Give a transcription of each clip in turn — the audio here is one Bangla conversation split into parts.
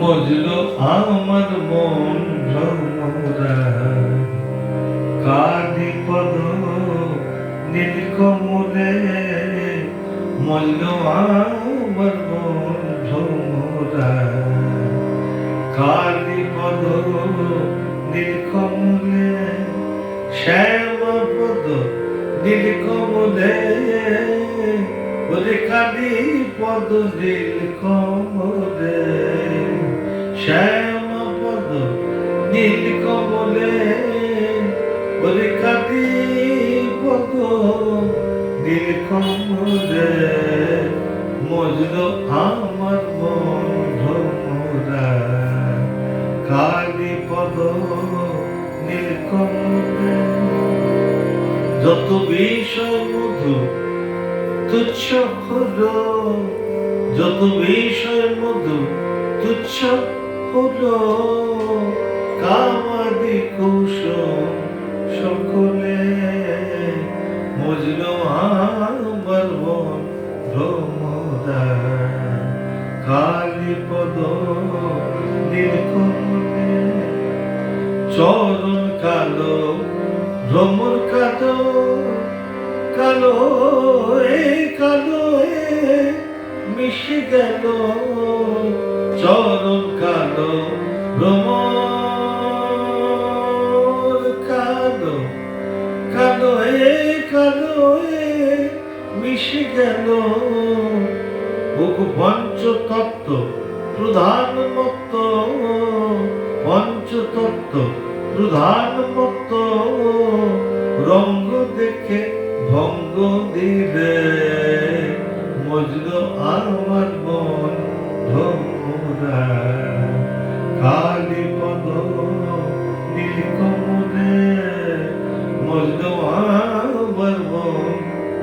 মজলো আমার মন ভ্রমরা, কাদি পদ নীলকমলে, মজলো আমার মন ভ্রমরা, কাদি পদ নীলকমলে, শ্যাম পদ নীলকমলে, ওরে কাদি পদ নীলকমলে, শ্যাম পদ নীলকমলে, ওরে কাদি পদ নীলকমলে, মজলো আমার মন ভ্রমরা, কাদি পদ নীলকমলে। যত বিষয় মধু তুচ্ছ হলো, যত বিষয় মধু তুচ্ছ হলো, কামাদি কুসুম সকলে, মজলো আমার মন ভ্রমরা, কালি পদ নীলকমলে। চরণ কালো ভ্রমর কালো, কালো কালো মিশে গেল, চরণ কালো ভ্রমর কালো, কালো কালো মিশে গেল, পঞ্চতত্ত্ব প্রধান মত্ত, পঞ্চতত্ত্ব প্রধান মত্ত, রঙ্গ দেখে ভঙ্গ দিলে, মজলো আমার মন ভ্রমরা, কালি পদ নীলকমলে, মজলো আমার মন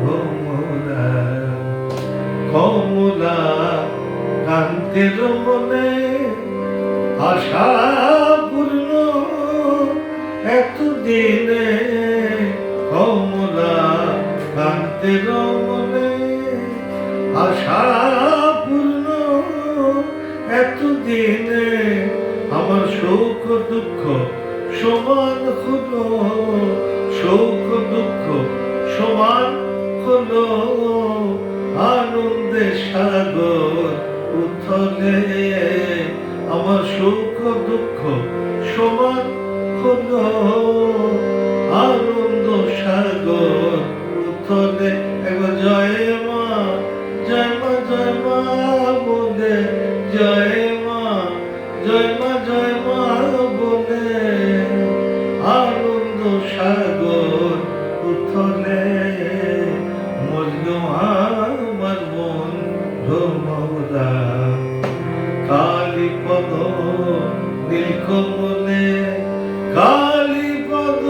ভ্রমরা। কমলা কান্তের মনে আশা পূর্ণ এতদিনে, কমলা কান্তের মনে আশা পূর্ণ এতদিনে, আমার শোক দুঃখ সমান হলো, শোক দুঃখ সমান হলো, আনন্দে সাগর উথলে, আমার সুখ দুঃখ সমান হলো, আনন্দ সাগর উথলে। একবার জয় মা জয় মা জয় মা বলে, জয় মা জয় মা জয় মা বলে, আনন্দ সাগর উথলে, মজলো আমার মন ভ্রমরা, কালি পদ নীলকমলে, কালি পদ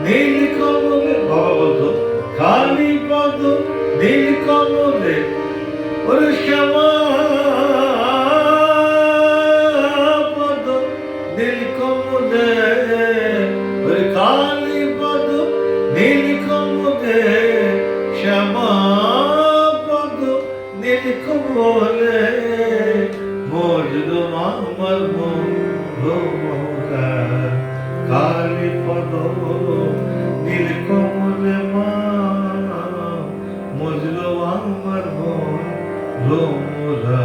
নীলকমলে। বাবা বলতো কালি পদ নীলকমলে, ওরে শ্যামা পদ নীলকমলে, ওরে কালি পদ নীলকমলে, শ্যামা পদ নীলকমলে, মজলো আমার মন ভ্রমরা, কালি পদ নীলকমলে, মা মজলো আমার মন ভ্রমরা।